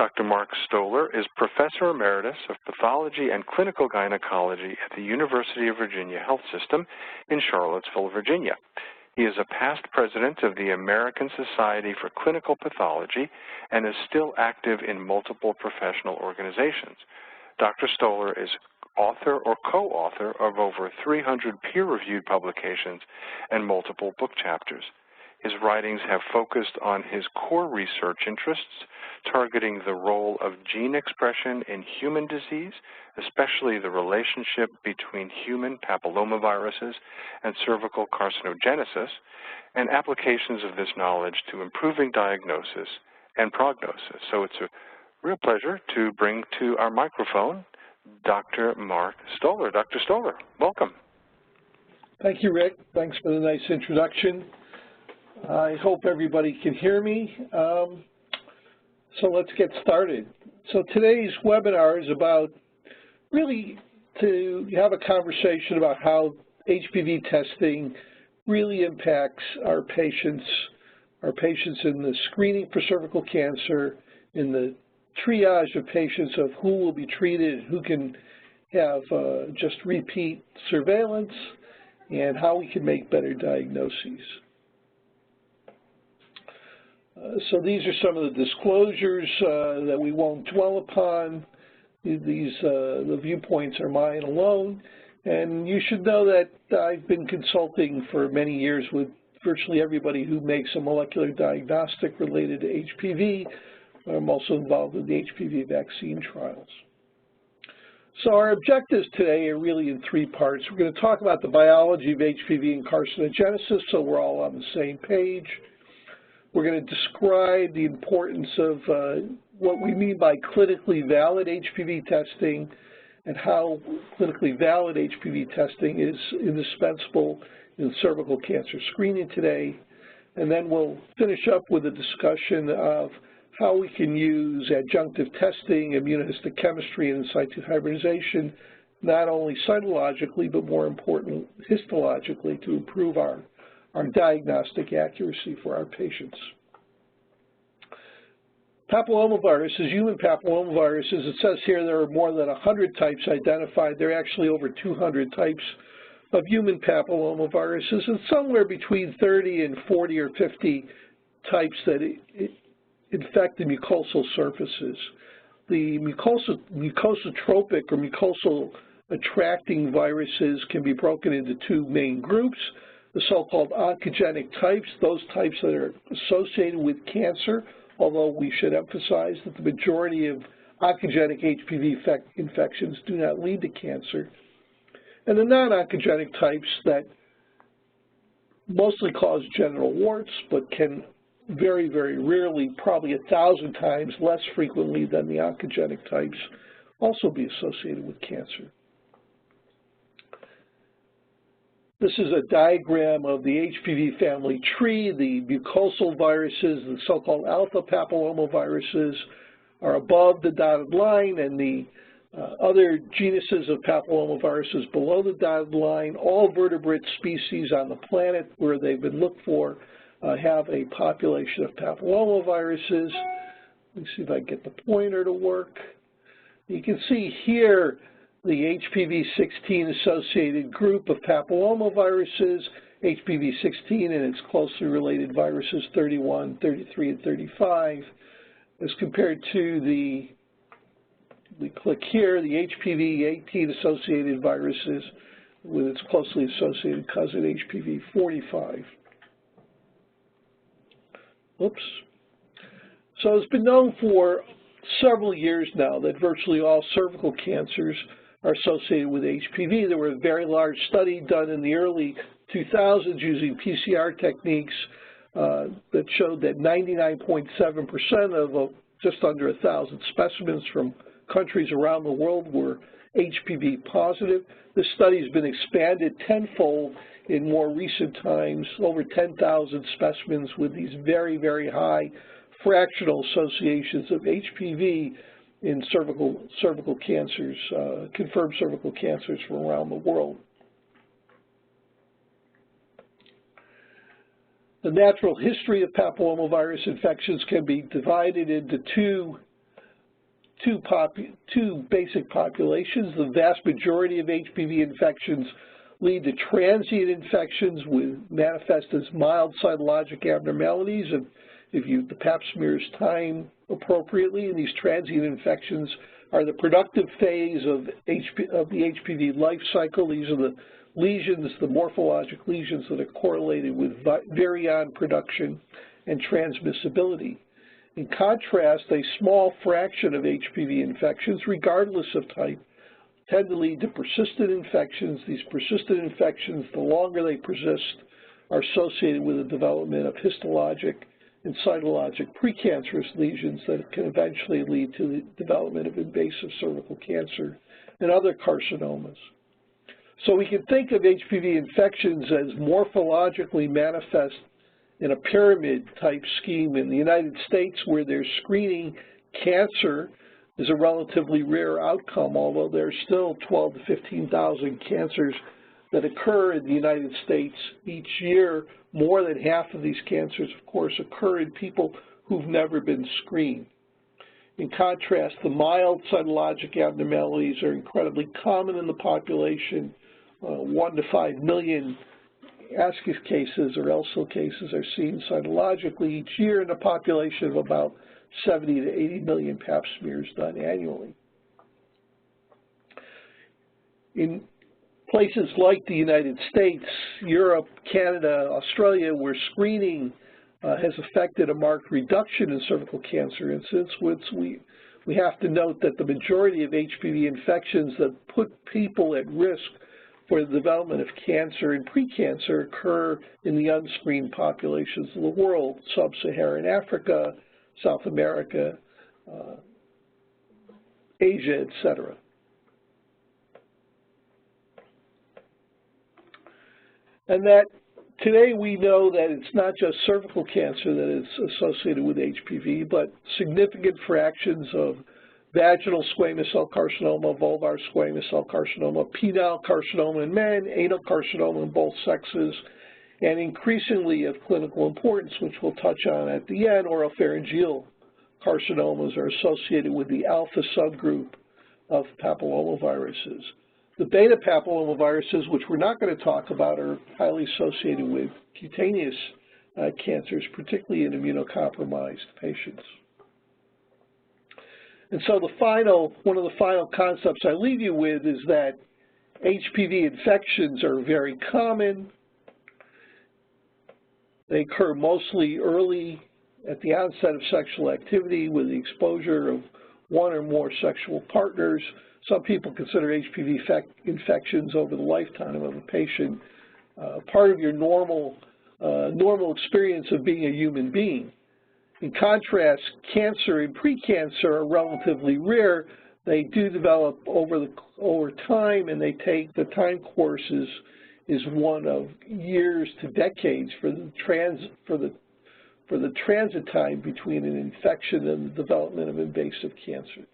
Dr. Mark Stoller is Professor Emeritus of Pathology and Clinical Gynecology at the University of Virginia Health System in Charlottesville, Virginia. He is a past president of the American Society for Clinical Pathology and is still active in multiple professional organizations. Dr. Stoller is author or co-author of over 300 peer-reviewed publications and multiple book chapters. His writings have focused on his core research interests, targeting the role of gene expression in human disease, especially the relationship between human papillomaviruses and cervical carcinogenesis, and applications of this knowledge to improving diagnosis and prognosis. So it's a real pleasure to bring to our microphone Dr. Mark Stoller. Dr. Stoller, welcome. Thank you, Rick. Thanks for the nice introduction. I hope everybody can hear me. So let's get started. So today's webinar is about really to have a conversation about how HPV testing really impacts our patients in the screening for cervical cancer, in the triage of patients of who will be treated, who can have just repeat surveillance, and how we can make better diagnoses. So these are some of the disclosures that we won't dwell upon. The viewpoints are mine alone, and you should know that I've been consulting for many years with virtually everybody who makes a molecular diagnostic related to HPV. I'm also involved in the HPV vaccine trials. So our objectives today are really in three parts. We're going to talk about the biology of HPV and carcinogenesis, so we're all on the same page. We're going to describe the importance of what we mean by clinically valid HPV testing and how clinically valid HPV testing is indispensable in cervical cancer screening today. And then we'll finish up with a discussion of how we can use adjunctive testing, immunohistochemistry, and in situ hybridization, not only cytologically, but more importantly, histologically, to improve our diagnostic accuracy for our patients. Papillomaviruses, human papillomaviruses, it says here there are more than 100 types identified. There are actually over 200 types of human papillomaviruses, and somewhere between 30 and 40 or 50 types that infect the mucosal surfaces. The mucosotropic or mucosal attracting viruses can be broken into two main groups: the so-called oncogenic types, those types that are associated with cancer, although we should emphasize that the majority of oncogenic HPV infections do not lead to cancer, and the non-oncogenic types that mostly cause genital warts, but can very, very rarely, probably 1,000 times less frequently than the oncogenic types, also be associated with cancer. This is a diagram of the HPV family tree. The mucosal viruses, the so-called alpha papillomaviruses, are above the dotted line, and the other genuses of papillomaviruses below the dotted line. All vertebrate species on the planet where they've been looked for have a population of papillomaviruses. Let me see if I can get the pointer to work. You can see here the HPV-16 associated group of papillomaviruses, HPV-16 and its closely related viruses 31, 33, and 35, as compared to we click here, the HPV-18 associated viruses with its closely associated cousin HPV-45. Oops. So it's been known for several years now that virtually all cervical cancers are associated with HPV. There were a very large study done in the early 2000s using PCR techniques that showed that 99.7% of just under 1,000 specimens from countries around the world were HPV positive. This study has been expanded tenfold in more recent times, over 10,000 specimens with these very, very high fractional associations of HPV in cervical cancers, confirmed cervical cancers from around the world. The natural history of papillomavirus infections can be divided into two two basic populations. The vast majority of HPV infections lead to transient infections with manifest as mild cytologic abnormalities if the pap smears time appropriately. And these transient infections are the productive phase of the HPV life cycle. These are the lesions, the morphologic lesions that are correlated with virion production and transmissibility. In contrast, a small fraction of HPV infections, regardless of type, tend to lead to persistent infections. These persistent infections, the longer they persist, are associated with the development of histologic and cytologic precancerous lesions that can eventually lead to the development of invasive cervical cancer and other carcinomas. So we can think of HPV infections as morphologically manifest in a pyramid-type scheme. In the United States, where there's screening, cancer is a relatively rare outcome, although there's still 12,000 to 15,000 cancers that occur in the United States each year. More than half of these cancers, of course, occur in people who've never been screened. In contrast, the mild cytologic abnormalities are incredibly common in the population. 1 to 5 million ASCIS cases or ELSO cases are seen cytologically each year in a population of about 70 to 80 million pap smears done annually. In places like the United States, Europe, Canada, Australia, where screening has affected a marked reduction in cervical cancer incidence, we have to note that the majority of HPV infections that put people at risk for the development of cancer and precancer occur in the unscreened populations of the world, sub-Saharan Africa, South America, Asia, etc. And that today we know that it's not just cervical cancer that is associated with HPV, but significant fractions of vaginal squamous cell carcinoma, vulvar squamous cell carcinoma, penile carcinoma in men, anal carcinoma in both sexes, and increasingly of clinical importance, which we'll touch on at the end, oropharyngeal carcinomas are associated with the alpha subgroup of papillomaviruses. The beta papillomaviruses, which we're not going to talk about, are highly associated with cutaneous cancers, particularly in immunocompromised patients. And so one of the final concepts I leave you with is that HPV infections are very common. They occur mostly early at the onset of sexual activity with the exposure of one or more sexual partners. Some people consider HPV infections over the lifetime of a patient part of your normal experience of being a human being. In contrast, cancer and precancer are relatively rare. They do develop over time, and they take the time course is one of years to decades for the transit time between an infection and the development of invasive cancer.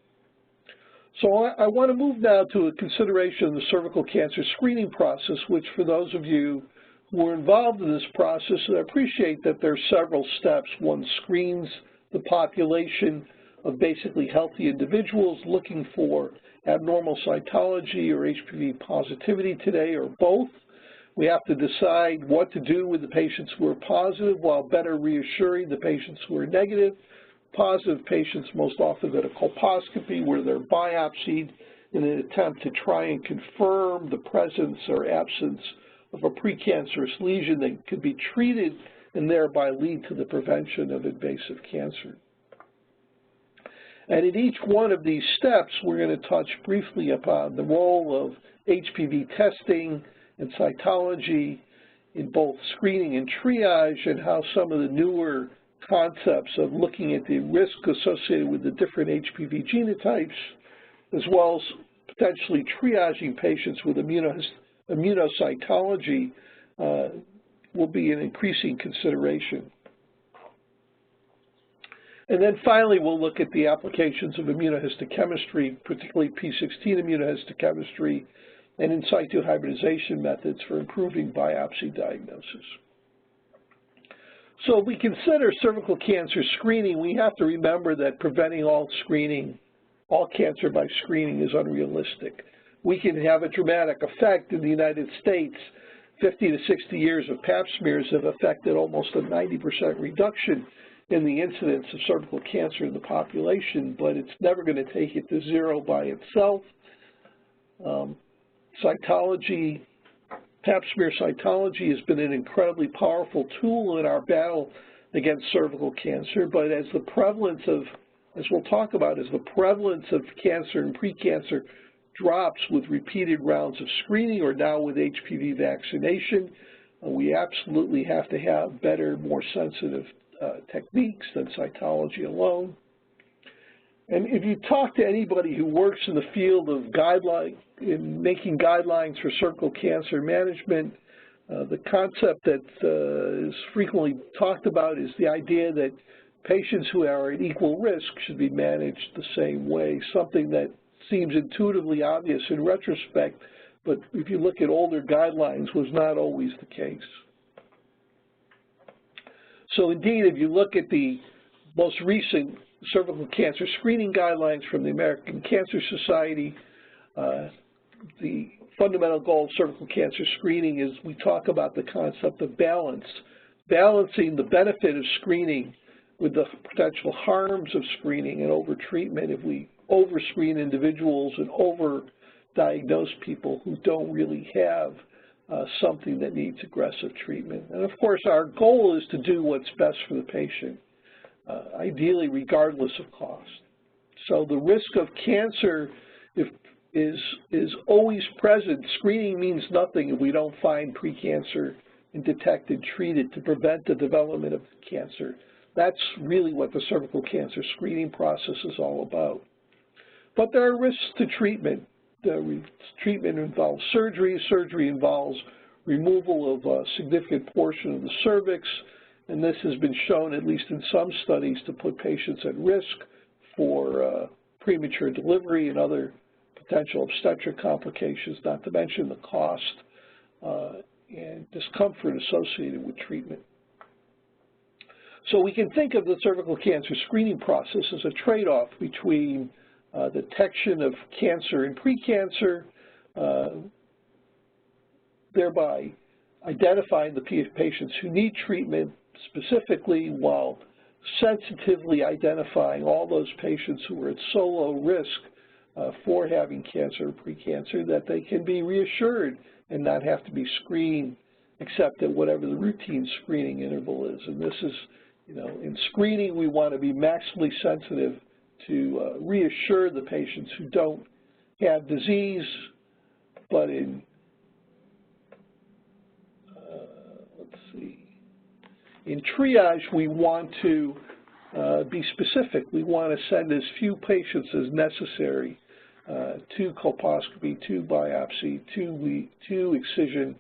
So I want to move now to a consideration of the cervical cancer screening process, which for those of you who are involved in this process, I appreciate that there are several steps. One screens the population of basically healthy individuals looking for abnormal cytology or HPV positivity today, or both. We have to decide what to do with the patients who are positive while better reassuring the patients who are negative. Positive patients most often get a colposcopy where they're biopsied in an attempt to try and confirm the presence or absence of a precancerous lesion that could be treated and thereby lead to the prevention of invasive cancer. And in each one of these steps, we're going to touch briefly upon the role of HPV testing and cytology in both screening and triage, and how some of the newer concepts of looking at the risk associated with the different HPV genotypes, as well as potentially triaging patients with immunocytology will be an increasing consideration. And then finally, we'll look at the applications of immunohistochemistry, particularly P16 immunohistochemistry, and in situ hybridization methods for improving biopsy diagnosis. So if we consider cervical cancer screening, we have to remember that preventing all screening all cancer by screening is unrealistic. We can have a dramatic effect in the United States. 50 to 60 years of pap smears have affected almost a 90% reduction in the incidence of cervical cancer in the population, but it's never going to take it to zero by itself. Cytology, pap smear cytology has been an incredibly powerful tool in our battle against cervical cancer, but as the prevalence of, as we'll talk about, as the prevalence of cancer and precancer drops with repeated rounds of screening or now with HPV vaccination, we absolutely have to have better, more sensitive techniques than cytology alone. And if you talk to anybody who works in the field of in making guidelines for cervical cancer management, the concept that is frequently talked about is the idea that patients who are at equal risk should be managed the same way, something that seems intuitively obvious in retrospect, but if you look at older guidelines, was not always the case. So indeed, if you look at the most recent cervical cancer screening guidelines from the American Cancer Society, the fundamental goal of cervical cancer screening is we talk about the concept of balance, balancing the benefit of screening with the potential harms of screening and over-treatment if we over-screen individuals and over-diagnose people who don't really have something that needs aggressive treatment. And of course, our goal is to do what's best for the patient, ideally regardless of cost. So the risk of cancer is always present. Screening means nothing if we don't find precancer and detect and treat it to prevent the development of cancer. That's really what the cervical cancer screening process is all about. But there are risks to treatment. Treatment involves surgery. Surgery involves removal of a significant portion of the cervix, and this has been shown, at least in some studies, to put patients at risk for premature delivery and other potential obstetric complications, not to mention the cost and discomfort associated with treatment. So we can think of the cervical cancer screening process as a trade-off between detection of cancer and precancer, thereby identifying the patients who need treatment specifically while sensitively identifying all those patients who are at so low risk for having cancer or precancer that they can be reassured and not have to be screened except at whatever the routine screening interval is. And this is, in screening we want to be maximally sensitive to reassure the patients who don't have disease, but in, in triage we want to be specific. We want to send as few patients as necessary to colposcopy, to biopsy, to excision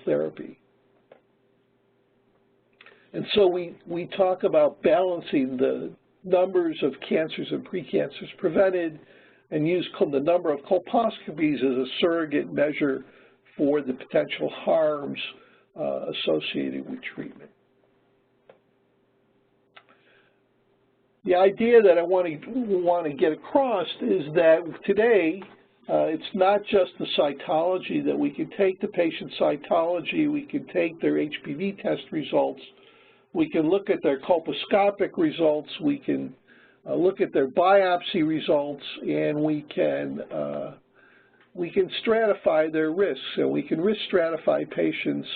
therapy. And so we talk about balancing the numbers of cancers and precancers prevented and use the number of colposcopies as a surrogate measure for the potential harms associated with treatment. The idea that I want to get across is that today it's not just the cytology, that we can take the patient's cytology, we can take their HPV test results, we can look at their colposcopic results, we can look at their biopsy results, and we can stratify their risks. And we can risk stratify patients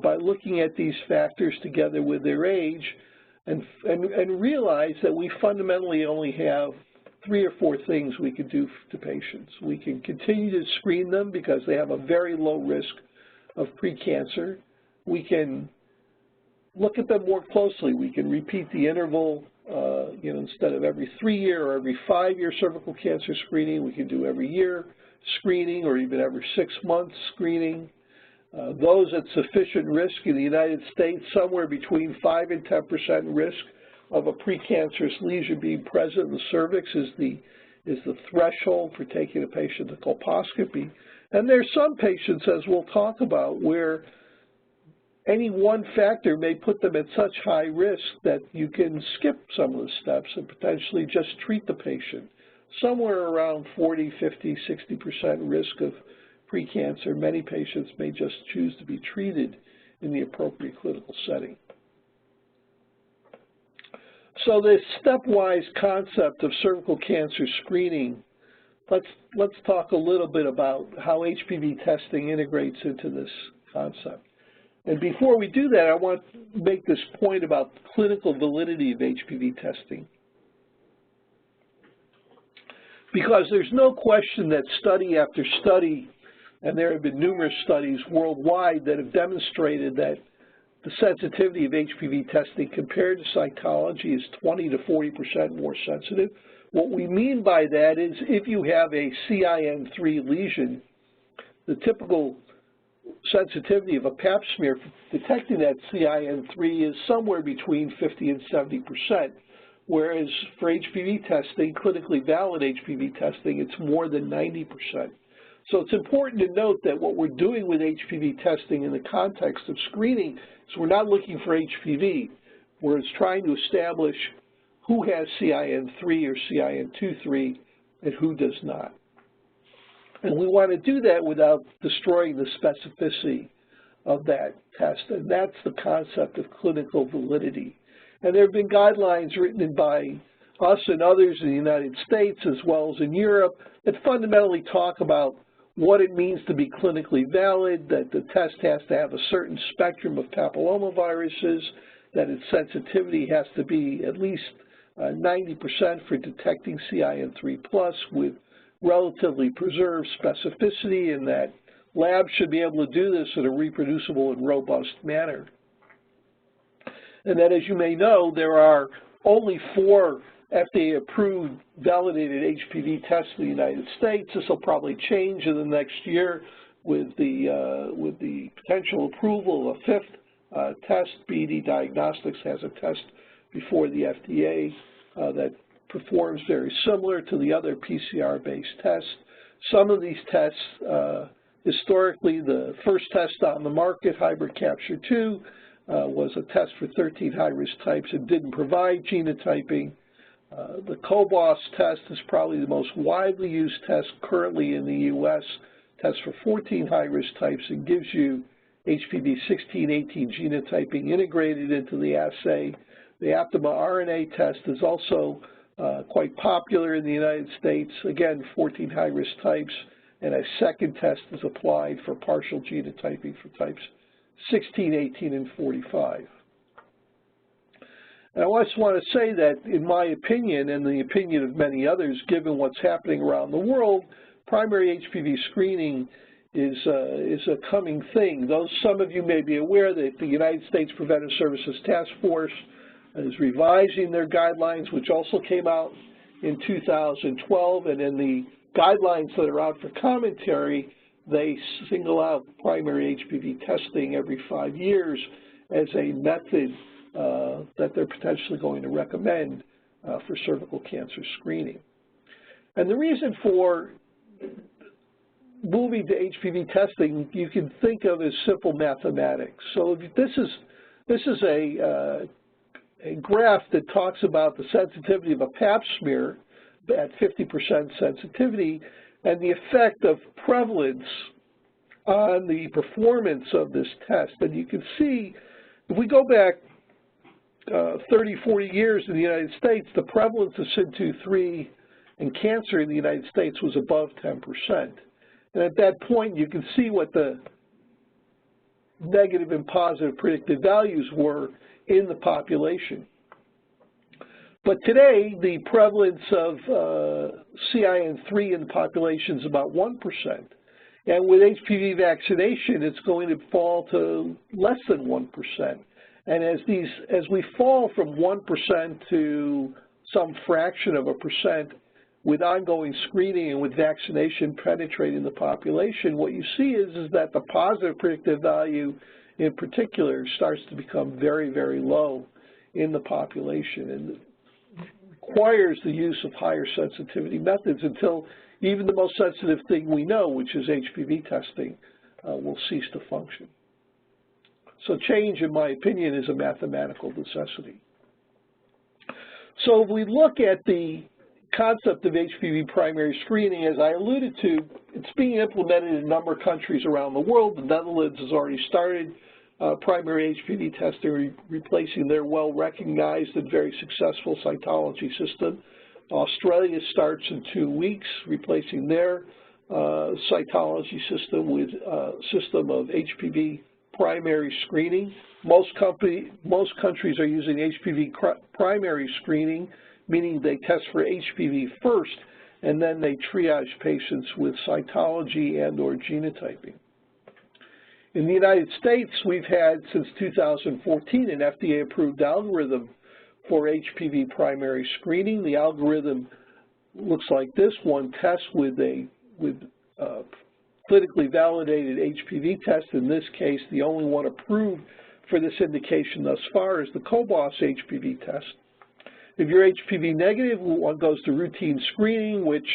by looking at these factors together with their age, and realize that we fundamentally only have 3 or 4 things we can do to patients. We can continue to screen them because they have a very low risk of precancer. We can look at them more closely. We can repeat the interval, instead of every 3-year or every 5-year cervical cancer screening, we can do every year screening or even every 6 months screening. Those at sufficient risk in the United States, somewhere between 5 and 10% risk of a precancerous lesion being present in the cervix is the threshold for taking a patient to colposcopy. And there's some patients, as we'll talk about, where any one factor may put them at such high risk that you can skip some of the steps and potentially just treat the patient. Somewhere around 40, 50, 60% risk of precancer, many patients may just choose to be treated in the appropriate clinical setting. So this stepwise concept of cervical cancer screening, let's talk a little bit about how HPV testing integrates into this concept. And before we do that, I want to make this point about the clinical validity of HPV testing. Because there's no question that study after study, and there have been numerous studies worldwide that have demonstrated that the sensitivity of HPV testing compared to cytology is 20 to 40% more sensitive. What we mean by that is if you have a CIN3 lesion, the typical sensitivity of a pap smear detecting that CIN3 is somewhere between 50 and 70%, whereas for HPV testing, clinically valid HPV testing, it's more than 90%. So it's important to note that what we're doing with HPV testing in the context of screening is we're not looking for HPV. We're trying to establish who has CIN3 or CIN23 and who does not. And we want to do that without destroying the specificity of that test, and that's the concept of clinical validity. And there have been guidelines written by us and others in the United States as well as in Europe that fundamentally talk about what it means to be clinically valid, that the test has to have a certain spectrum of papillomaviruses, that its sensitivity has to be at least 90% for detecting CIN3+ with relatively preserved specificity, and that labs should be able to do this in a reproducible and robust manner. And that, as you may know, there are only 4 FDA-approved validated HPV tests in the United States. This will probably change in the next year with the potential approval of a 5th test. BD Diagnostics has a test before the FDA that performs very similar to the other PCR-based tests. Some of these tests, historically, the first test on the market, Hybrid Capture 2, was a test for 13 high-risk types and didn't provide genotyping. The COBOS test is probably the most widely used test currently in the U.S., tests for 14 high-risk types and gives you HPV 16, 18 genotyping integrated into the assay. The Aptima RNA test is also quite popular in the United States. Again, 14 high-risk types, and a second test is applied for partial genotyping for types 16, 18, and 45. And I just want to say that, in my opinion, and the opinion of many others, given what's happening around the world, primary HPV screening is a coming thing. Though some of you may be aware that the United States Preventive Services Task Force is revising their guidelines, which also came out in 2012, and in the guidelines that are out for commentary, they single out primary HPV testing every 5 years as a method that they're potentially going to recommend for cervical cancer screening. And the reason for moving to HPV testing you can think of as simple mathematics. So this is a graph that talks about the sensitivity of a pap smear at 50% sensitivity and the effect of prevalence on the performance of this test. And you can see, if we go back 30, 40 years in the United States, the prevalence of SIN2-3 and cancer in the United States was above 10%. And at that point, you can see what the negative and positive predictive values were in the population. But today, the prevalence of CIN3 in the population is about 1%. And with HPV vaccination, it's going to fall to less than 1%. And as we fall from 1% to some fraction of a percent with ongoing screening and with vaccination penetrating the population, what you see is that the positive predictive value in particular starts to become very, very low in the population and requires the use of higher sensitivity methods until even the most sensitive thing we know, which is HPV testing, will cease to function. So change, in my opinion, is a mathematical necessity. So if we look at the concept of HPV primary screening, as I alluded to, it's being implemented in a number of countries around the world. The Netherlands has already started primary HPV testing, replacing their well-recognized and very successful cytology system. Australia starts in 2 weeks, replacing their cytology system with a system of HPV primary screening. Most countries are using HPV primary screening, meaning they test for HPV first, and then they triage patients with cytology and or genotyping. In the United States, we've had, since 2014, an FDA-approved algorithm for HPV primary screening. The algorithm looks like this. One test with clinically validated HPV test. In this case, the only one approved for this indication thus far is the COBOS HPV test. If you're HPV negative, one goes to routine screening, which,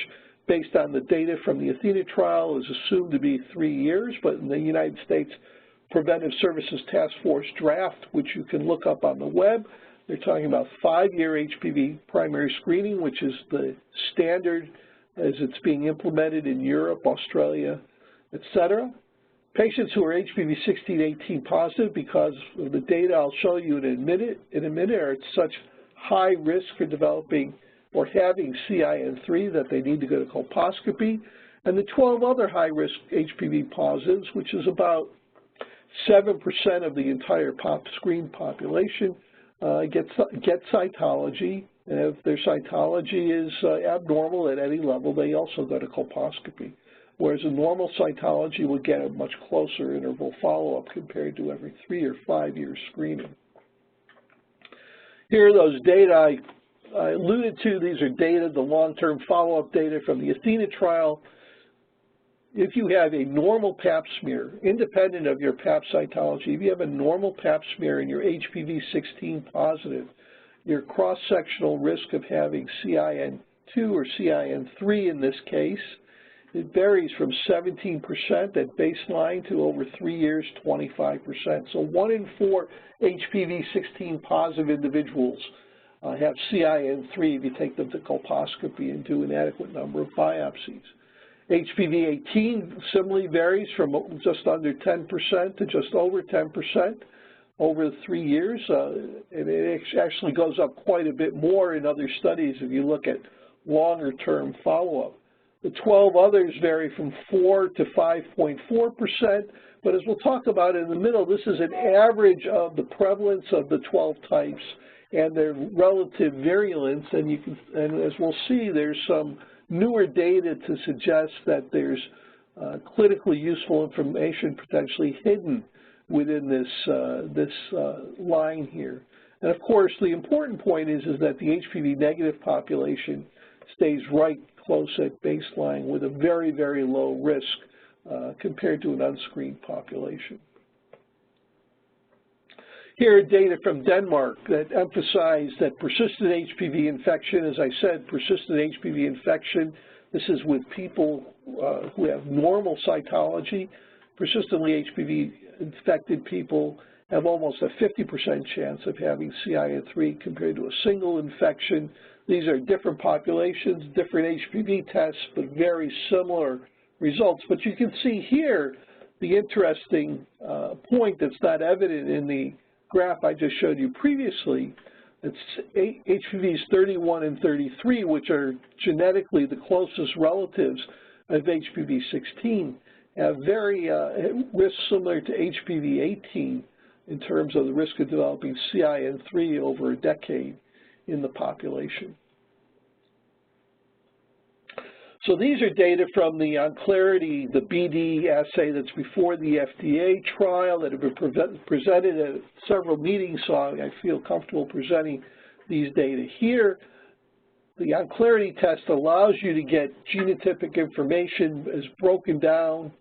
based on the data from the Athena trial, is assumed to be 3 years, but in the United States Preventive Services Task Force draft, which you can look up on the web, they're talking about 5-year HPV primary screening, which is the standard as it's being implemented in Europe, Australia, etc. Patients who are HPV 16-18 positive, because of the data I'll show you in a minute, are at such high risk for developing or having CIN3 that they need to go to colposcopy. And the 12 other high-risk HPV positives, which is about 7% of the entire screened population, get cytology. And if their cytology is abnormal at any level, they also go to colposcopy. Whereas a normal cytology would get a much closer interval follow-up compared to every 3 or 5 year screening. Here are those data I alluded to. These are data, the long-term follow-up data from the Athena trial. If you have a normal pap smear, independent of your pap cytology, if you have a normal pap smear and you're HPV 16 positive, your cross-sectional risk of having CIN2 or CIN3 in this case, it varies from 17% at baseline to over 3 years, 25%. So 1 in 4 HPV 16 positive individuals have CIN3 if you take them to colposcopy and do an adequate number of biopsies. HPV 18 similarly varies from just under 10% to just over 10% over 3 years. And it actually goes up quite a bit more in other studies if you look at longer-term follow-up. The 12 others vary from 4 to 5.4%, but as we'll talk about in the middle, this is an average of the prevalence of the 12 types and their relative virulence, and as we'll see, there's some newer data to suggest that there's clinically useful information potentially hidden within this line here. And of course, the important point is that the HPV negative population stays right close at baseline with a very, very low risk compared to an unscreened population. Here are data from Denmark that emphasize that persistent HPV infection, as I said, persistent HPV infection, this is with people who have normal cytology. Persistently HPV infected people have almost a 50% chance of having CIN3 compared to a single infection. These are different populations, different HPV tests, but very similar results. But you can see here the interesting point that's not evident in the graph I just showed you previously. It's HPVs 31 and 33, which are genetically the closest relatives of HPV 16, have very risks similar to HPV 18 in terms of the risk of developing CIN3 over a decade in the population. So these are data from the OnClarity, the BD assay that's before the FDA trial that have been presented at several meetings, so I feel comfortable presenting these data here. The OnClarity test allows you to get genotypic information as broken down.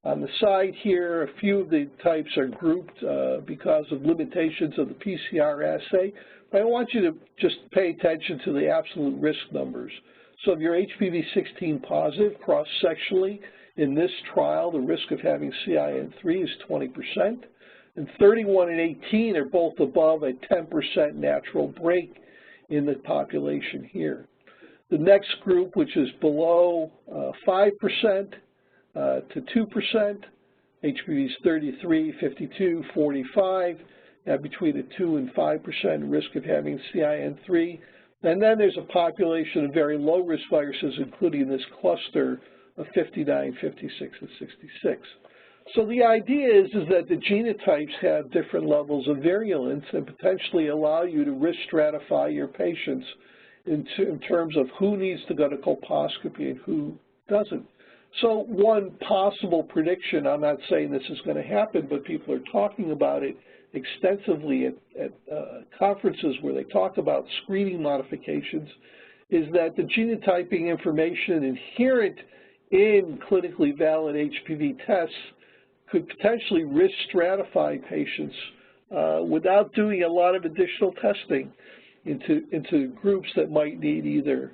On the side here, a few of the types are grouped because of limitations of the PCR assay. But I want you to just pay attention to the absolute risk numbers. So if you're HPV 16 positive cross-sectionally in this trial, the risk of having CIN3 is 20%. and 31 and 18 are both above a 10% natural break in the population here. The next group, which is below 5% to 2%, HPVs 33, 52, 45, between a 2 and 5% risk of having CIN3. And then there's a population of very low-risk viruses, including this cluster of 59, 56, and 66. So the idea is that the genotypes have different levels of virulence and potentially allow you to risk stratify your patients in terms of who needs to go to colposcopy and who doesn't. So one possible prediction, I'm not saying this is going to happen, but people are talking about it extensively at conferences where they talk about screening modifications, is that the genotyping information inherent in clinically valid HPV tests could potentially risk stratify patients without doing a lot of additional testing into groups that might need either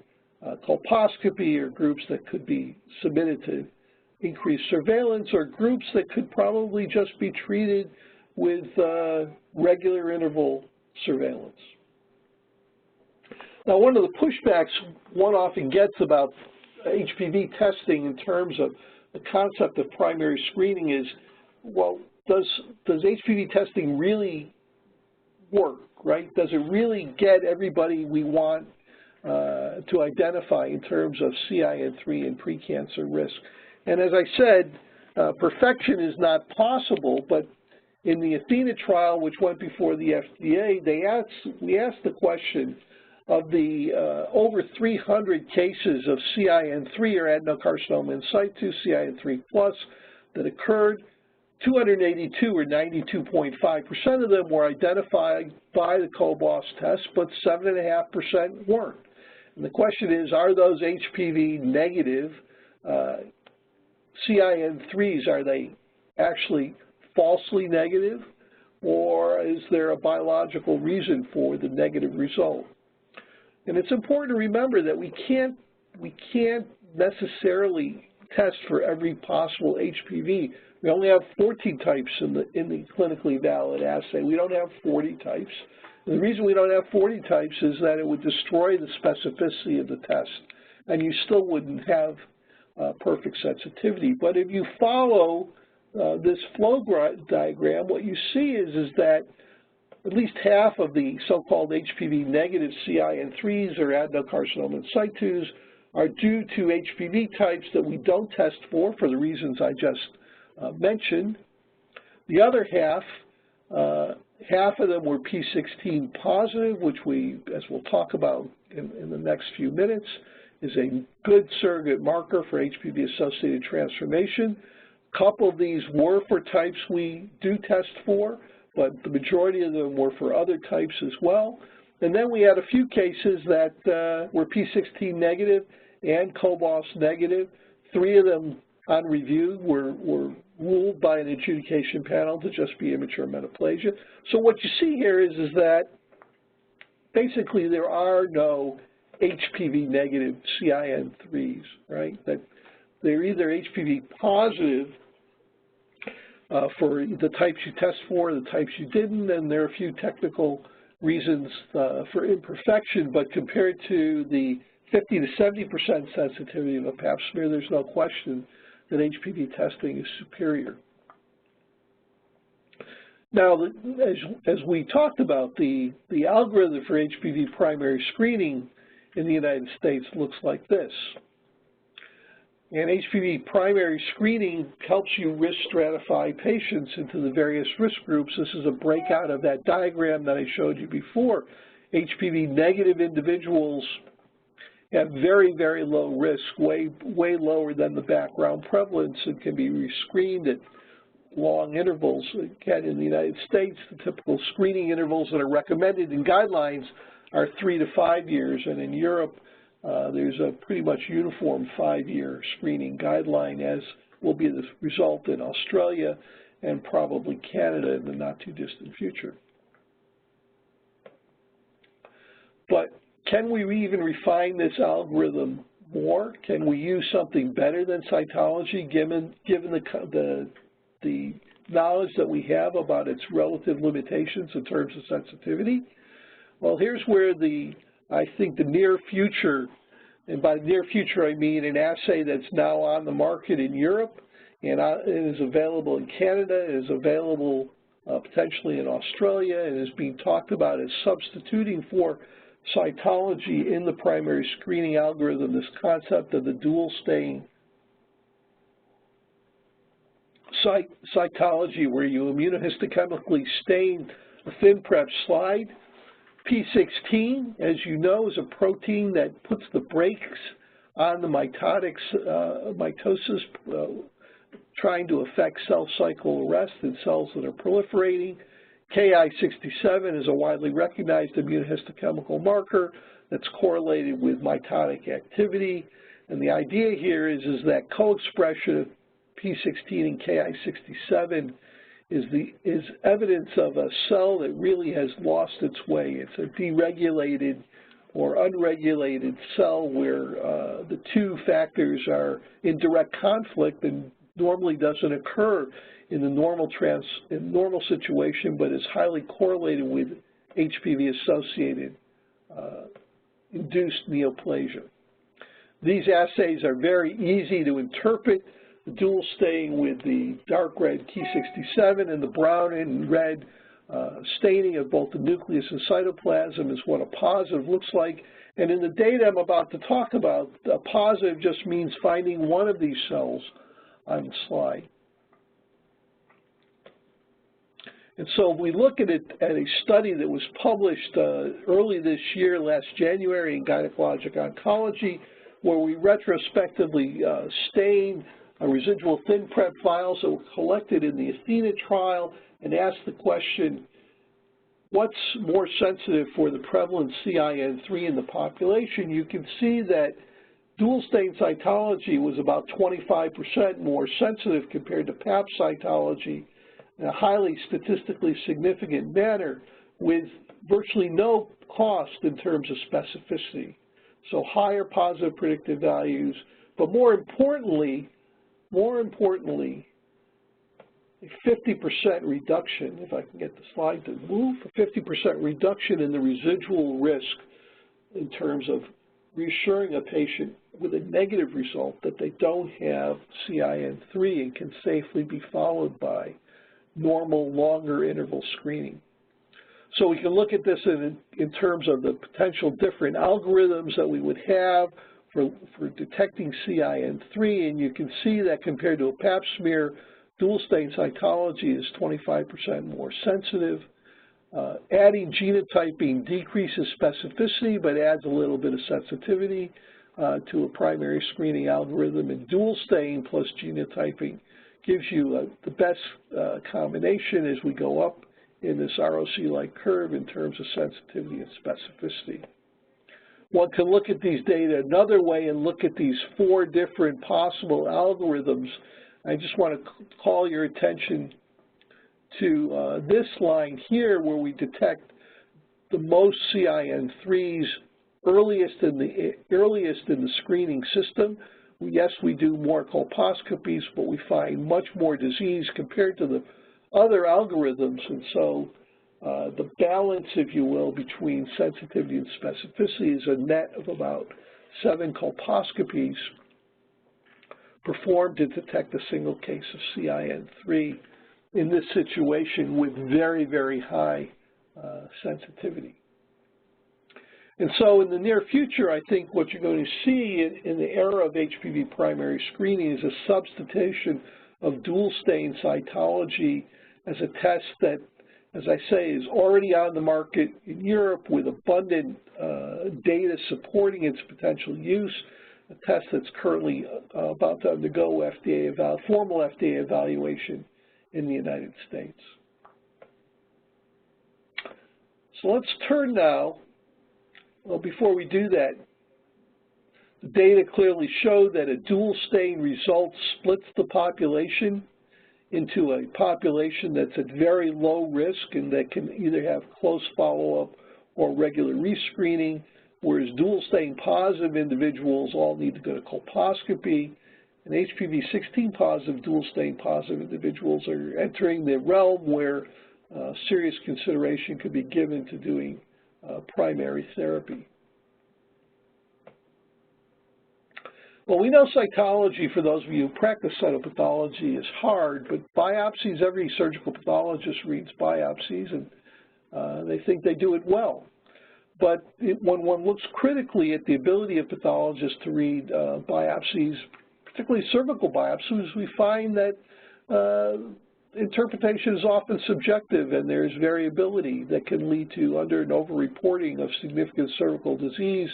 colposcopy or groups that could be submitted to increased surveillance or groups that could probably just be treated with regular interval surveillance. Now, one of the pushbacks one often gets about HPV testing in terms of the concept of primary screening is, well, does HPV testing really work, right? Does it really get everybody we want to identify in terms of CIN3 and precancer risk? And as I said, perfection is not possible, but in the Athena trial, which went before the FDA, we asked the question of the over 300 cases of CIN3 or adenocarcinoma in situ, CIN3 plus, that occurred. 282 or 92.5% of them were identified by the COBOS test, but 7.5% weren't. And the question is, are those HPV negative CIN3s, are they actually falsely negative, or is there a biological reason for the negative result? And it's important to remember that we can't necessarily test for every possible HPV. We only have 14 types in the clinically valid assay. We don't have 40 types. And the reason we don't have 40 types is that it would destroy the specificity of the test, and you still wouldn't have perfect sensitivity. But if you follow this flow diagram, what you see is that at least half of the so-called HPV negative CIN3s or adenocarcinoma in situs are due to HPV types that we don't test for the reasons I just mentioned. The other half of them were P16 positive, which as we'll talk about in the next few minutes, is a good surrogate marker for HPV-associated transformation. A couple of these were for types we do test for, but the majority of them were for other types as well. And then we had a few cases that were P16 negative and COBOS negative. 3 of them on review were ruled by an adjudication panel to just be immature metaplasia. So what you see here is that basically there are no HPV negative CIN3s, right? That they're either HPV positive for the types you test for, the types you didn't, and there are a few technical reasons for imperfection, but compared to the 50 to 70% sensitivity of a pap smear, there's no question that HPV testing is superior. Now, as we talked about, the algorithm for HPV primary screening in the United States looks like this. And HPV primary screening helps you risk stratify patients into the various risk groups. This is a breakout of that diagram that I showed you before. HPV negative individuals have very, very low risk, way lower than the background prevalence, and can be rescreened at long intervals. Again, in the United States, the typical screening intervals that are recommended in guidelines are 3 to 5 years, and in Europe, there's a pretty much uniform 5-year screening guideline, as will be the result in Australia and probably Canada in the not-too-distant future. But can we even refine this algorithm more? Can we use something better than cytology, given the knowledge that we have about its relative limitations in terms of sensitivity? Well, here's where I think the near future, and by near future I mean an assay that's now on the market in Europe, and it is available in Canada, it is available potentially in Australia, and is being talked about as substituting for cytology in the primary screening algorithm, this concept of the dual stain cytology, where you immunohistochemically stain a thin prep slide. P16, as you know, is a protein that puts the brakes on the mitosis, trying to affect cell cycle arrest in cells that are proliferating. Ki67 is a widely recognized immunohistochemical marker that's correlated with mitotic activity. And the idea here is that co-expression of P16 and Ki67 is evidence of a cell that really has lost its way. It's a deregulated or unregulated cell where the two factors are in direct conflict and normally doesn't occur in the normal situation, but is highly correlated with HPV-associated induced neoplasia. These assays are very easy to interpret. The dual stain with the dark red Ki67 and the brown and red staining of both the nucleus and cytoplasm is what a positive looks like. And in the data I'm about to talk about, a positive just means finding one of these cells on the slide. And so if we look at a study that was published early this year, last January, in Gynecologic Oncology, where we retrospectively stained residual thin prep files that were collected in the Athena trial and asked the question, what's more sensitive for the prevalent CIN3 in the population? You can see that dual stain cytology was about 25% more sensitive compared to Pap cytology in a highly statistically significant manner with virtually no cost in terms of specificity. So higher positive predictive values, but more importantly, a 50% reduction, if I can get the slide to move, a 50% reduction in the residual risk in terms of reassuring a patient with a negative result that they don't have CIN3 and can safely be followed by normal longer interval screening. So we can look at this in terms of the potential different algorithms that we would have for detecting CIN3, and you can see that compared to a Pap smear, dual stain cytology is 25% more sensitive. Adding genotyping decreases specificity, but adds a little bit of sensitivity to a primary screening algorithm, and dual stain plus genotyping gives you the best combination as we go up in this ROC-like curve in terms of sensitivity and specificity. One can look at these data another way and look at these four different possible algorithms. I just want to call your attention to this line here where we detect the most CIN3s earliest in the screening system. Yes, we do more colposcopies, but we find much more disease compared to the other algorithms, and so the balance, if you will, between sensitivity and specificity is a net of about 7 colposcopies performed to detect a single case of CIN3 in this situation with very, very high sensitivity. And so in the near future, I think what you're going to see in the era of HPV primary screening is a substitution of dual stain cytology as a test that, as I say, is already on the market in Europe with abundant data supporting its potential use, a test that's currently about to undergo formal FDA evaluation in the United States. So let's turn now, well, before we do that, the data clearly show that a dual stain result splits the population into a population that's at very low risk and that can either have close follow-up or regular rescreening, whereas dual stain positive individuals all need to go to colposcopy, And HPV-16 positive, dual stain positive individuals are entering the realm where serious consideration could be given to doing primary therapy. Well, we know cytology, for those of you who practice cytopathology, is hard, but biopsies, every surgical pathologist reads biopsies, and they think they do it well. But when one looks critically at the ability of pathologists to read biopsies, particularly cervical biopsies, we find that interpretation is often subjective, and there's variability that can lead to under- and over-reporting of significant cervical disease,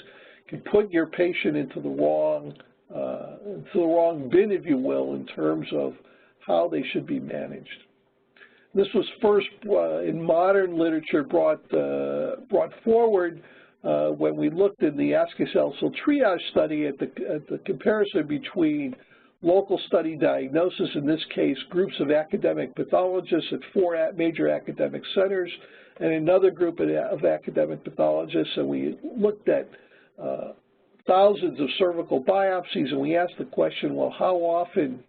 can put your patient into the wrong bin, if you will, in terms of how they should be managed. This was first in modern literature brought forward when we looked in the ASCII-cell triage study at the comparison between local study diagnosis, in this case groups of academic pathologists at 4 major academic centers, and another group of academic pathologists, and we looked at thousands of cervical biopsies, and we asked the question, well, how often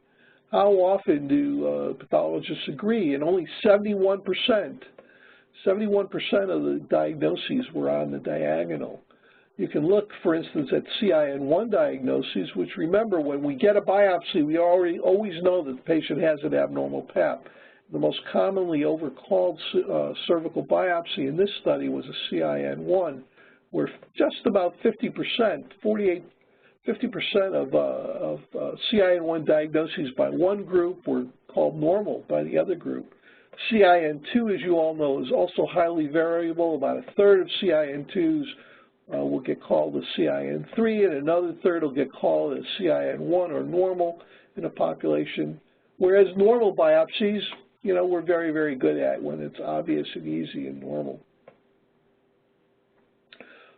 do pathologists agree? And only 71% of the diagnoses were on the diagonal. You can look, for instance, at CIN1 diagnoses, which, remember, when we get a biopsy, we always know that the patient has an abnormal pap. The most commonly overcalled cervical biopsy in this study was a CIN1, where just about 50% of CIN1 diagnoses by one group were called normal by the other group. CIN2, as you all know, is also highly variable. About a third of CIN2s will get called a CIN3, and another third will get called a CIN1 or normal in a population. Whereas normal biopsies, we're very, very good at when it's obvious and easy and normal.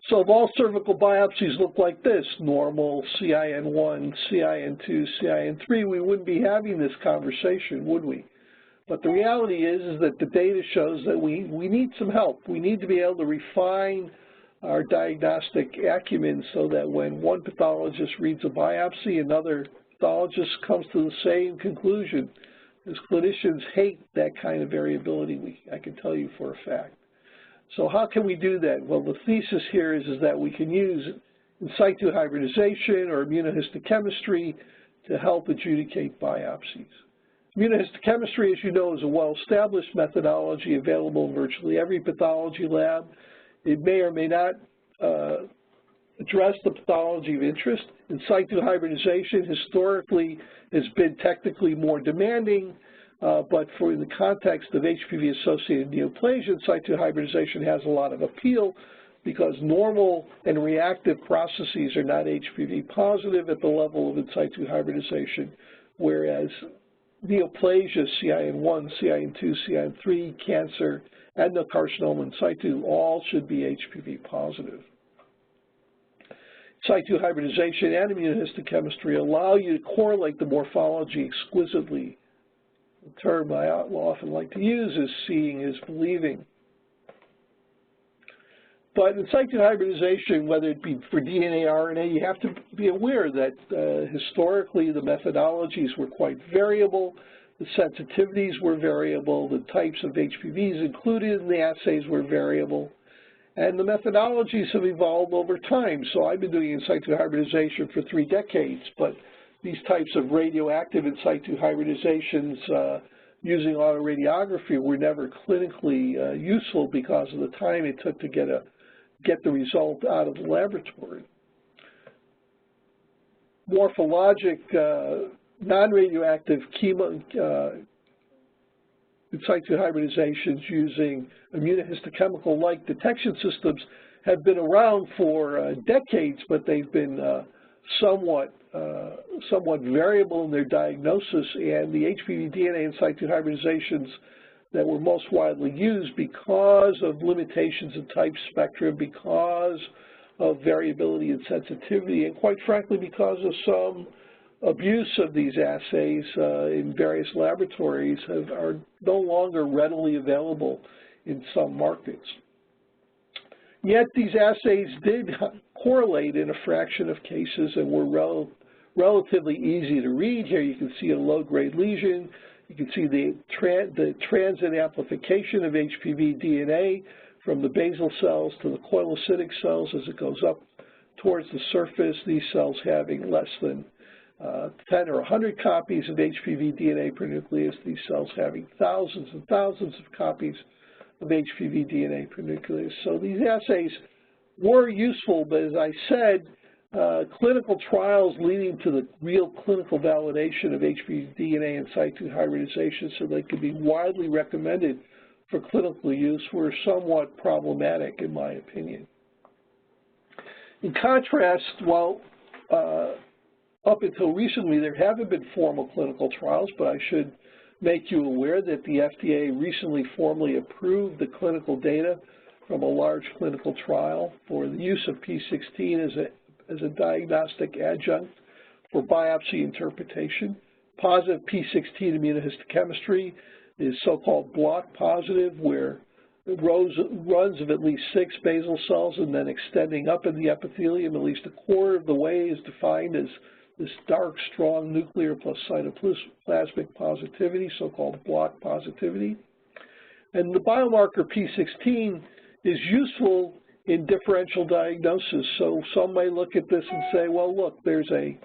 So if all cervical biopsies look like this, normal, CIN1, CIN2, CIN3, we wouldn't be having this conversation, would we? But the reality is that the data shows that we need some help. We need to be able to refine our diagnostic acumen so that when one pathologist reads a biopsy, another pathologist comes to the same conclusion. As clinicians hate that kind of variability, I can tell you for a fact. So how can we do that? Well, the thesis here is that we can use in situ hybridization or immunohistochemistry to help adjudicate biopsies. Immunohistochemistry, as you know, is a well-established methodology available in virtually every pathology lab. It may or may not address the pathology of interest. In situ hybridization historically has been technically more demanding, but for the context of HPV-associated neoplasia, in situ hybridization has a lot of appeal because normal and reactive processes are not HPV positive at the level of in situ hybridization, whereas neoplasia, CIN1, CIN2, CIN3, cancer, adenocarcinoma in situ all should be HPV positive. Situ hybridization and immunohistochemistry allow you to correlate the morphology exquisitely. The term I often like to use is seeing is believing. But in situ hybridization, whether it be for DNA, RNA, you have to be aware that historically the methodologies were quite variable, the sensitivities were variable, the types of HPVs included in the assays were variable, and the methodologies have evolved over time. So I've been doing in situ hybridization for 3 decades, but these types of radioactive in situ hybridizations using autoradiography were never clinically useful because of the time it took to get the result out of the laboratory. Morphologic, non-radioactive chemo in situ hybridizations using immunohistochemical-like detection systems have been around for decades, but they've been somewhat variable in their diagnosis, and the HPV DNA in situ hybridizations that were most widely used because of limitations in type spectrum, because of variability in sensitivity, and quite frankly because of some abuse of these assays in various laboratories are no longer readily available in some markets. Yet these assays did correlate in a fraction of cases and were relatively easy to read. Here you can see a low-grade lesion. You can see the transit amplification of HPV DNA from the basal cells to the coilocytic cells as it goes up towards the surface, these cells having less than 10 or 100 copies of HPV DNA per nucleus, these cells having thousands and thousands of copies of HPV DNA per nucleus. So these assays were useful, but as I said, clinical trials leading to the real clinical validation of HPV DNA in situ hybridization so they could be widely recommended for clinical use were somewhat problematic, in my opinion. In contrast, while up until recently there haven't been formal clinical trials, but I should make you aware that the FDA recently formally approved the clinical data from a large clinical trial for the use of P16 as a diagnostic adjunct for biopsy interpretation. Positive P16 immunohistochemistry is so-called block positive, where runs of at least 6 basal cells and then extending up in the epithelium at least a quarter of the way is defined as this dark, strong nuclear plus cytoplasmic positivity, so-called block positivity. And the biomarker P16 is useful in differential diagnosis. So some may look at this and say, well, look, there's a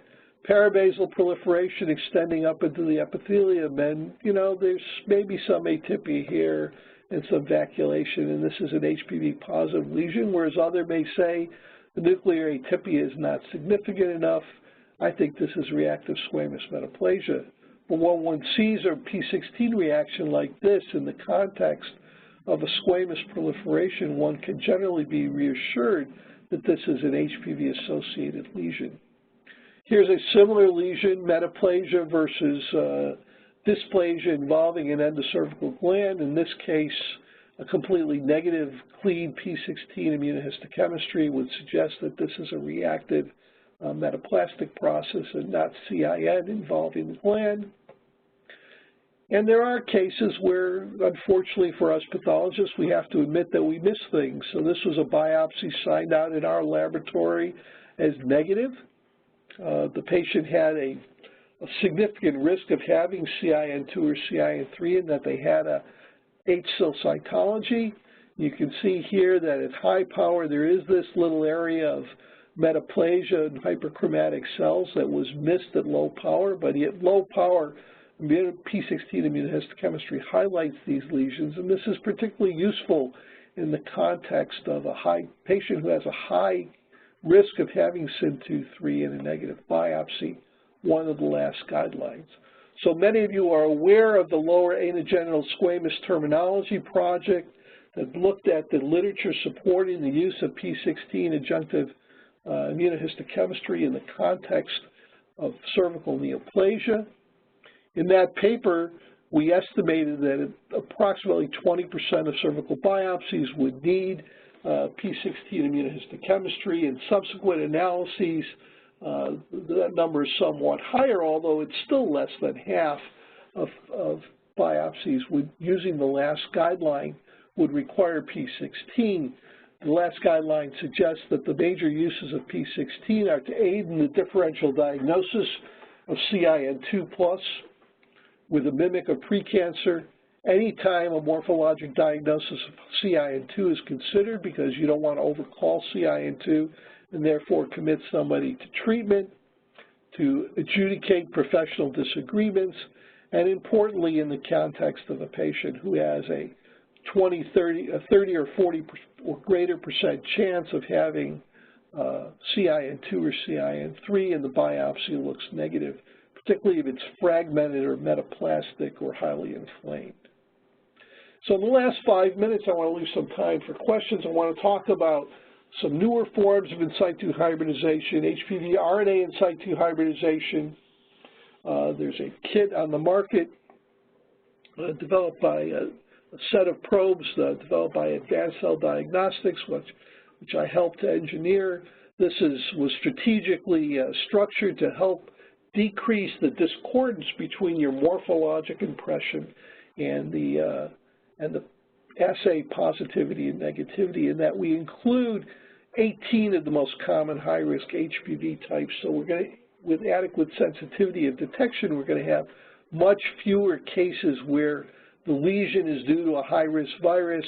parabasal proliferation extending up into the epithelium, and, you know, there's maybe some atypia here and some vaculation, and this is an HPV positive lesion, whereas others may say the nuclear atypia is not significant enough. I think this is reactive squamous metaplasia. But when one sees a P16 reaction like this in the context of a squamous proliferation, one can generally be reassured that this is an HPV-associated lesion. Here's a similar lesion, metaplasia versus dysplasia involving an endocervical gland. In this case, a completely negative, clean P16 immunohistochemistry would suggest that this is a reactive metaplastic process and not CIN involving the gland. And there are cases where, unfortunately for us pathologists, we have to admit that we miss things. So this was a biopsy signed out in our laboratory as negative. The patient had a significant risk of having CIN2 or CIN3 in that they had a H-cell cytology. You can see here that at high power there is this little area of metaplasia and hyperchromatic cells that was missed at low power, but at low power P16 immunohistochemistry highlights these lesions, and this is particularly useful in the context of a patient who has a high risk of having CIN2-3 in a negative biopsy, one of the last guidelines. So many of you are aware of the lower anogenital squamous terminology project that looked at the literature supporting the use of P16 adjunctive immunohistochemistry in the context of cervical neoplasia. In that paper, we estimated that approximately 20% of cervical biopsies would need P16 immunohistochemistry. In subsequent analyses, that number is somewhat higher, although it's still less than half of biopsies using the last guideline would require P16. The last guideline suggests that the major uses of P16 are to aid in the differential diagnosis of CIN2+ with a mimic of precancer. Anytime a morphologic diagnosis of CIN2 is considered, because you don't want to overcall CIN2 and therefore commit somebody to treatment, to adjudicate professional disagreements, and importantly in the context of a patient who has a 30 or 40 or greater % chance of having CIN2 or CIN3 and the biopsy looks negative, particularly if it's fragmented or metaplastic or highly inflamed. So in the last 5 minutes, I want to leave some time for questions. I want to talk about some newer forms of in situ hybridization, HPV RNA in situ hybridization. There's a kit on the market developed by a set of probes developed by Advanced Cell Diagnostics, which I helped to engineer. This was strategically structured to help decrease the discordance between your morphologic impression and the assay positivity and negativity, in that we include 18 of the most common high-risk HPV types. So with adequate sensitivity of detection, we're going to have much fewer cases where the lesion is due to a high-risk virus.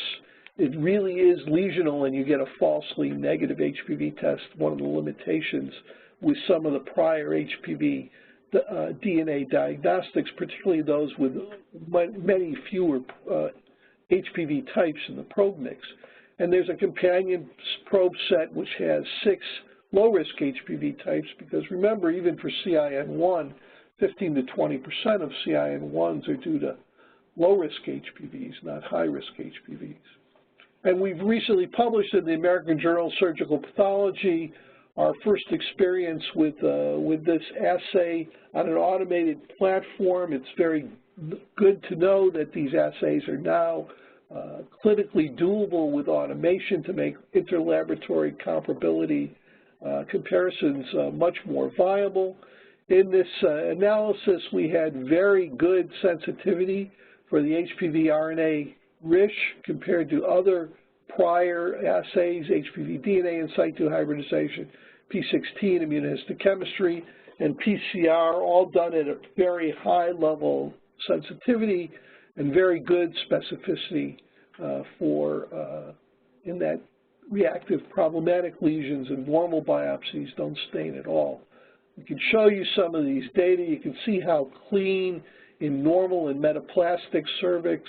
It really is lesional and you get a falsely negative HPV test, one of the limitations with some of the prior HPV DNA diagnostics, particularly those with many fewer HPV types in the probe mix. And there's a companion probe set which has 6 low-risk HPV types, because remember, even for CIN1, 15 to 20% of CIN1s are due to low-risk HPVs, not high-risk HPVs. And we've recently published in the American Journal of Surgical Pathology our first experience with this assay on an automated platform. It's very good to know that these assays are now clinically doable with automation to make interlaboratory comparability comparisons much more viable. In this analysis, we had very good sensitivity for the HPV RNA RISH compared to other prior assays, HPV DNA in situ hybridization, P16 immunohistochemistry, and PCR, all done at a very high level sensitivity and very good specificity in that reactive problematic lesions and normal biopsies don't stain at all. We can show you some of these data. You can see how clean in normal and metaplastic cervix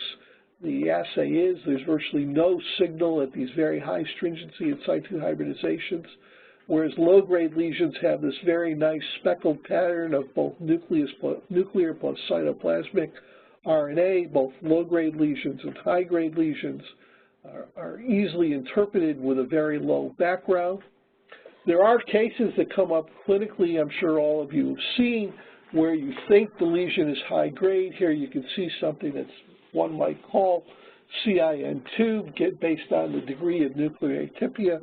the assay is. There's virtually no signal at these very high stringency in situ hybridizations, whereas low-grade lesions have this very nice speckled pattern of both nuclear plus cytoplasmic RNA. Both low-grade lesions and high-grade lesions are easily interpreted with a very low background. There are cases that come up clinically, I'm sure all of you have seen, where you think the lesion is high-grade. Here you can see something that's one might call CIN2, based on the degree of nuclear atypia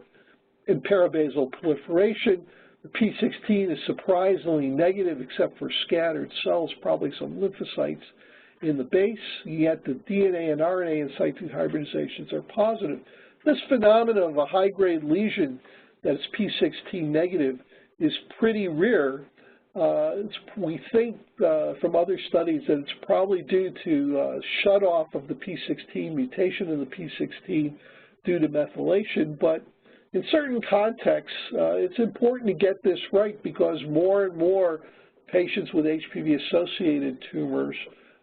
and parabasal proliferation. The P16 is surprisingly negative except for scattered cells, probably some lymphocytes in the base, yet the DNA and RNA in situ hybridizations are positive. This phenomenon of a high-grade lesion that's P16 negative is pretty rare. We think from other studies that it's probably due to shut-off of the P16, mutation of the P16 due to methylation, but in certain contexts, it's important to get this right, because more and more patients with HPV-associated tumors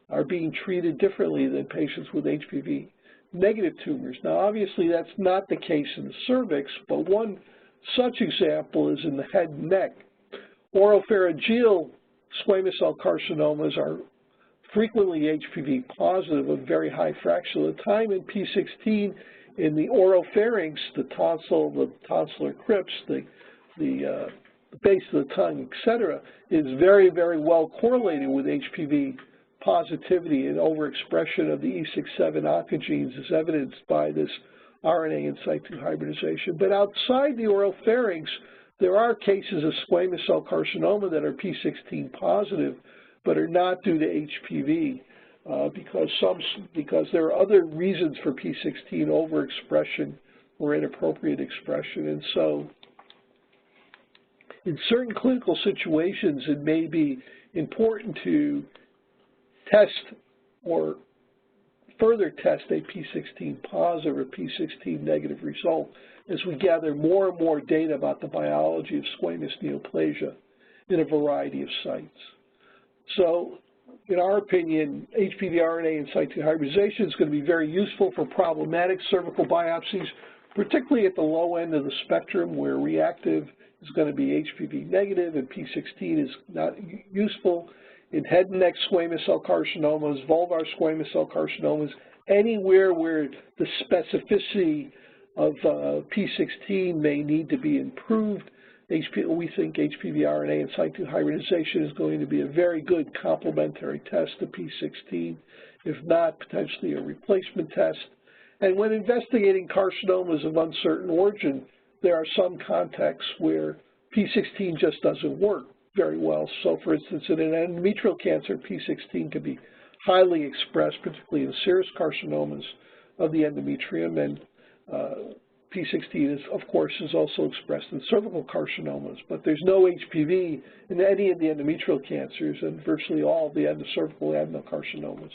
are being treated differently than patients with HPV-negative tumors. Now, obviously, that's not the case in the cervix, but one such example is in the head and neck. Oropharyngeal squamous cell carcinomas are frequently HPV positive, a very high fraction of the time, and P16 in the oropharynx, the tonsil, the tonsillar crypts, the base of the tongue, etc., is very, very well correlated with HPV positivity, and overexpression of the E67 oncogenes is evidenced by this RNA in situ hybridization. But outside the oropharynx, there are cases of squamous cell carcinoma that are P16 positive, but are not due to HPV, because there are other reasons for P16 overexpression or inappropriate expression. And so in certain clinical situations, it may be important to test or further test a P16 positive or P16 negative result as we gather more and more data about the biology of squamous neoplasia in a variety of sites. So, in our opinion, HPV RNA in situ hybridization is going to be very useful for problematic cervical biopsies, particularly at the low end of the spectrum where reactive is going to be HPV negative and P16 is not useful. In head and neck squamous cell carcinomas, vulvar squamous cell carcinomas, anywhere where the specificity of P16 may need to be improved, we think HPV RNA in situ hybridization is going to be a very good complementary test to P16, if not potentially a replacement test. And when investigating carcinomas of uncertain origin, there are some contexts where P16 just doesn't work very well. So, for instance, in an endometrial cancer, P16 can be highly expressed, particularly in serous carcinomas of the endometrium, and P16 is, of course, is also expressed in cervical carcinomas, but there's no HPV in any of the endometrial cancers, and virtually all of the endocervical adenocarcinomas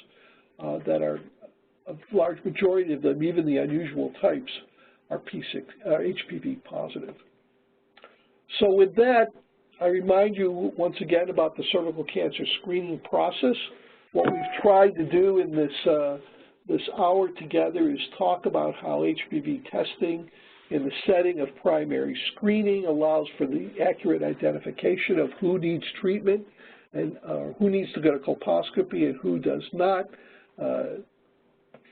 that are a large majority of them, even the unusual types, are HPV positive. So with that, I remind you once again about the cervical cancer screening process. What we've tried to do in this hour together is talk about how HPV testing in the setting of primary screening allows for the accurate identification of who needs treatment and who needs to go to colposcopy and who does not,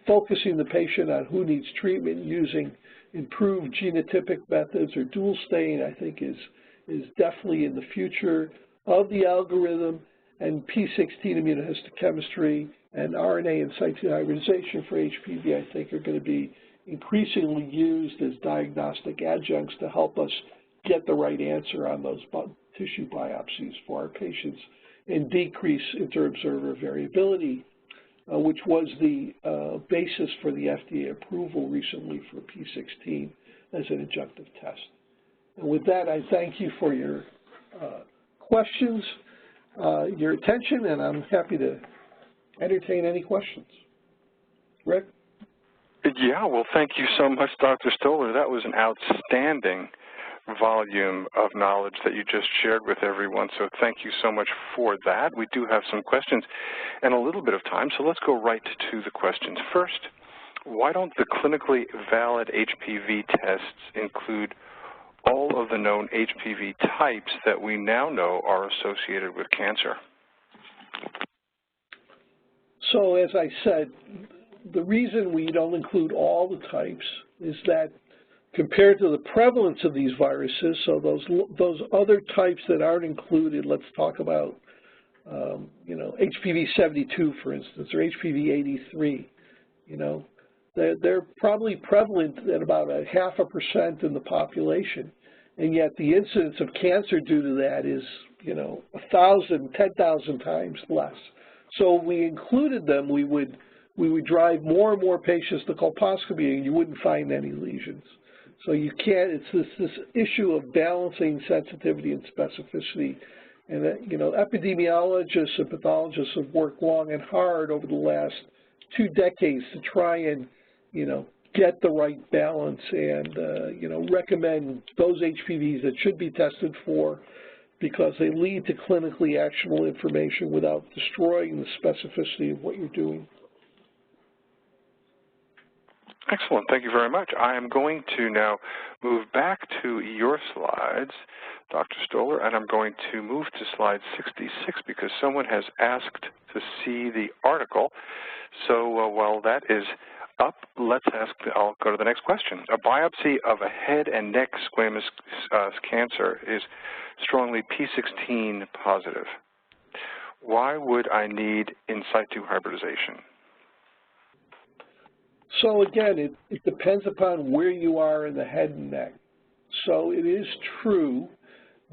focusing the patient on who needs treatment using improved genotypic methods or dual stain, I think is definitely in the future of the algorithm, and P16 immunohistochemistry and RNA in situ hybridization for HPV, I think, are going to be increasingly used as diagnostic adjuncts to help us get the right answer on those tissue biopsies for our patients and decrease inter-observer variability, which was the basis for the FDA approval recently for P16 as an adjunctive test. And with that, I thank you for your questions, your attention, and I'm happy to entertain any questions. Rick? Yeah, well, thank you so much, Dr. Stoller. That was an outstanding volume of knowledge that you just shared with everyone, so thank you so much for that. We do have some questions and a little bit of time, so let's go right to the questions. First, why don't the clinically valid HPV tests include all of the known HPV types that we now know are associated with cancer? So as I said, the reason we don't include all the types is that compared to the prevalence of these viruses, so those other types that aren't included, let's talk about, HPV 72, for instance, or HPV 83, they're probably prevalent at about 0.5% in the population, and yet the incidence of cancer due to that is, 1,000, 10,000 times less. So if we included them, we would drive more and more patients to colposcopy, and you wouldn't find any lesions. So you can't. It's this issue of balancing sensitivity and specificity, and epidemiologists and pathologists have worked long and hard over the last 2 decades to try and get the right balance and recommend those HPVs that should be tested for, because they lead to clinically actionable information without destroying the specificity of what you're doing. Excellent. Thank you very much. I am going to now move back to your slides, Dr. Stoller, and I'm going to move to slide 66 because someone has asked to see the article. So while that is up, I'll go to the next question. A biopsy of a head and neck squamous cancer is strongly P16 positive. Why would I need in situ hybridization? So again, it depends upon where you are in the head and neck. So it is true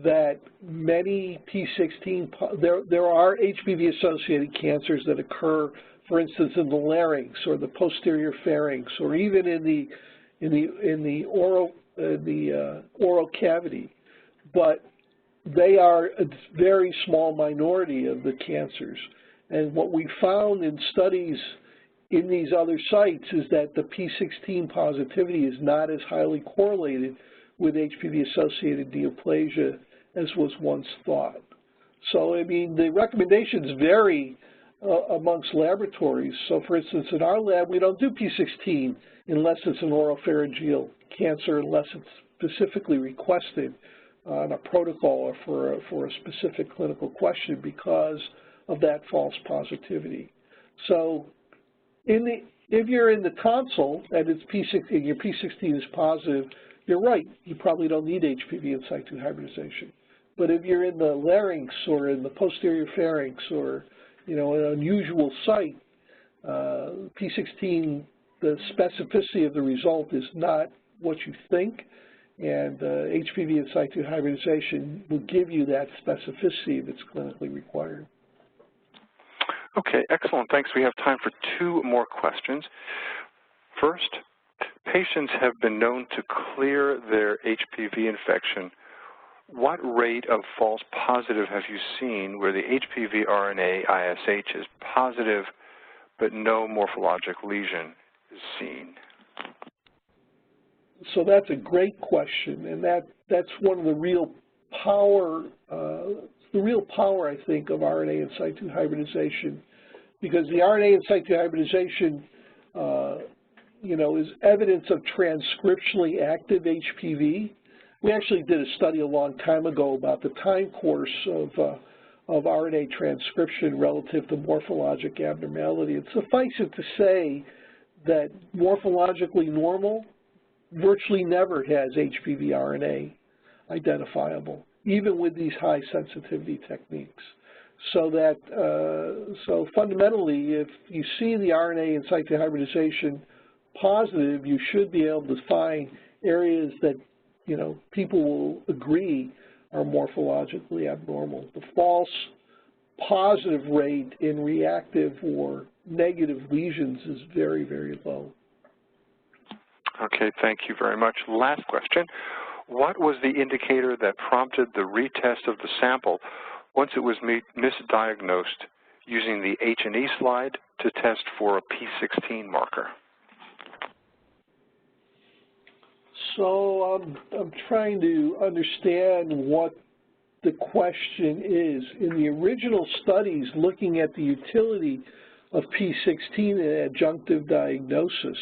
that many P16, there are HPV-associated cancers that occur, for instance, in the larynx or the posterior pharynx, or even in the oral cavity, but they are a very small minority of the cancers. And what we found in studies in these other sites is that the P16 positivity is not as highly correlated with HPV-associated neoplasia as was once thought. So, I mean, the recommendations vary amongst laboratories. So, for instance, in our lab, we don't do P16 unless it's an oropharyngeal cancer, unless it's specifically requested on a protocol or for a specific clinical question because of that false positivity. So, if you're in the tonsil and your P16 is positive, you're right, you probably don't need HPV in situ hybridization. But if you're in the larynx or in the posterior pharynx or an unusual site, P16, the specificity of the result is not what you think, and HPV in situ hybridization will give you that specificity if it's clinically required. Okay, excellent. Thanks. We have time for 2 more questions. First, patients have been known to clear their HPV infection, what rate of false positive have you seen where the HPV RNA ISH is positive but no morphologic lesion is seen? So that's a great question, and that's one of the real power, I think, of RNA in situ hybridization, because the RNA in situ hybridization, is evidence of transcriptionally active HPV. We actually did a study a long time ago about the time course of RNA transcription relative to morphologic abnormality. And suffice it to say that morphologically normal virtually never has HPV RNA identifiable, even with these high sensitivity techniques. So that, so fundamentally, if you see the RNA in situ hybridization positive, you should be able to find areas that, people will agree are morphologically abnormal. The false positive rate in reactive or negative lesions is very, very low. Okay, thank you very much. Last question. What was the indicator that prompted the retest of the sample once it was misdiagnosed using the H&E slide to test for a P16 marker? So I'm trying to understand what the question is. In the original studies looking at the utility of P16 in adjunctive diagnosis,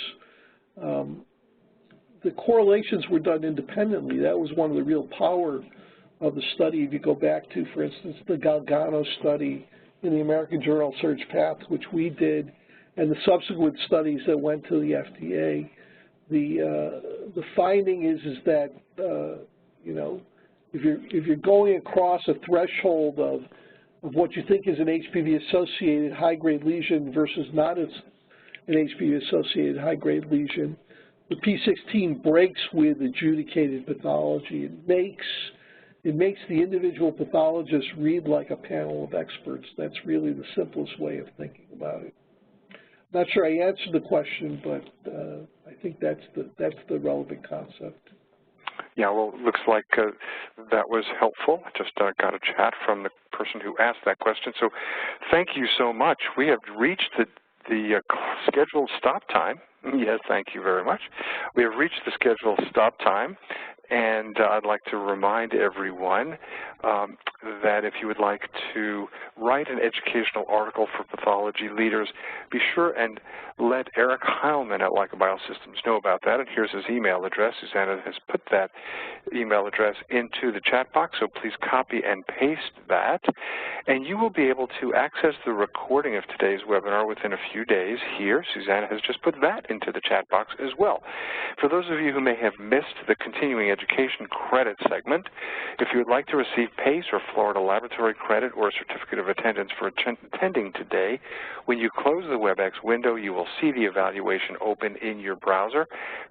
the correlations were done independently. That was one of the real power of the study. If you go back to, for instance, the Galgano study in the American Journal of Surg Path, which we did, and the subsequent studies that went to the FDA, the finding is that if you're going across a threshold of what you think is an HPV-associated high-grade lesion versus not as an HPV-associated high-grade lesion, the P16 breaks with adjudicated pathology. It makes the individual pathologist read like a panel of experts. That's really the simplest way of thinking about it. Not sure I answered the question, but I think that's the relevant concept. Yeah, well, it looks like that was helpful. I just got a chat from the person who asked that question. So thank you so much. We have reached the scheduled stop time. Yes, thank you very much. We have reached the scheduled stop time, and I'd like to remind everyone that if you would like to write an educational article for pathology leaders, be sure and let Eric Heilman at Leica Biosystems know about that. And here's his email address. Susanna has put that email address into the chat box, so please copy and paste that. And you will be able to access the recording of today's webinar within a few days here. Susanna has just put that into the chat box as well. For those of you who may have missed the continuing education credit segment, if you would like to receive PACE or Florida Laboratory credit or a certificate of attendance for attending today, when you close the WebEx window, you will see the evaluation open in your browser.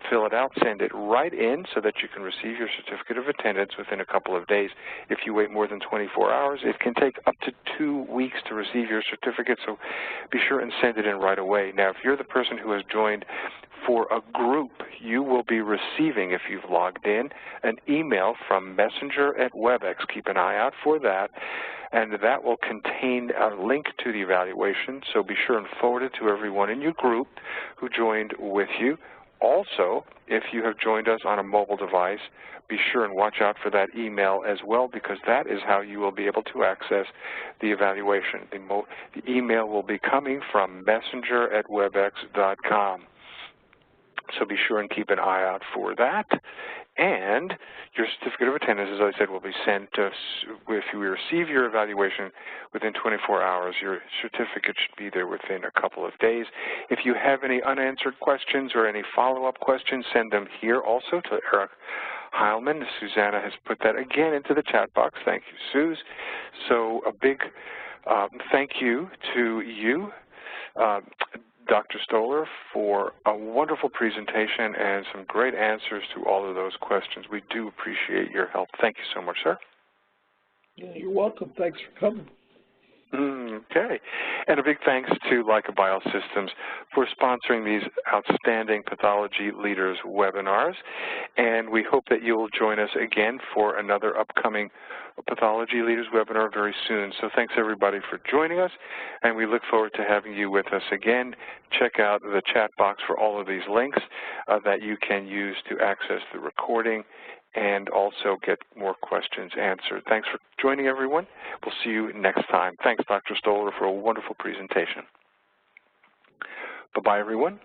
Fill it out, send it right in so that you can receive your certificate of attendance within a couple of days. If you wait more than 24 hours, it can take up to 2 weeks to receive your certificate, so be sure and send it in right away. Now, if you're the person who has joined for a group, you will be receiving, if you've logged in, an email from Messenger at WebEx. Keep an eye out for that, and that will contain a link to the evaluation, so be sure and forward it to everyone in your group who joined with you. Also, if you have joined us on a mobile device, be sure and watch out for that email as well, because that is how you will be able to access the evaluation. The email will be coming from messenger@webex.com. So be sure and keep an eye out for that. And your certificate of attendance, as I said, will be sent to, if you receive your evaluation within 24 hours, your certificate should be there within a couple of days. If you have any unanswered questions or any follow-up questions, send them here also to Eric Heilman. Susanna has put that again into the chat box. Thank you, Suze. So a big thank you to you, Dr. Stoller, for a wonderful presentation and some great answers to all of those questions. We do appreciate your help. Thank you so much, sir. Yeah, you're welcome. Thanks for coming. Okay. And a big thanks to Leica Biosystems for sponsoring these outstanding Pathology Leaders webinars. And we hope that you will join us again for another upcoming Pathology Leaders webinar very soon. So thanks everybody for joining us, and we look forward to having you with us again. Check out the chat box for all of these links that you can use to access the recording and also get more questions answered. Thanks for joining, everyone. We'll see you next time. Thanks, Dr. Stoller, for a wonderful presentation. Bye-bye, everyone.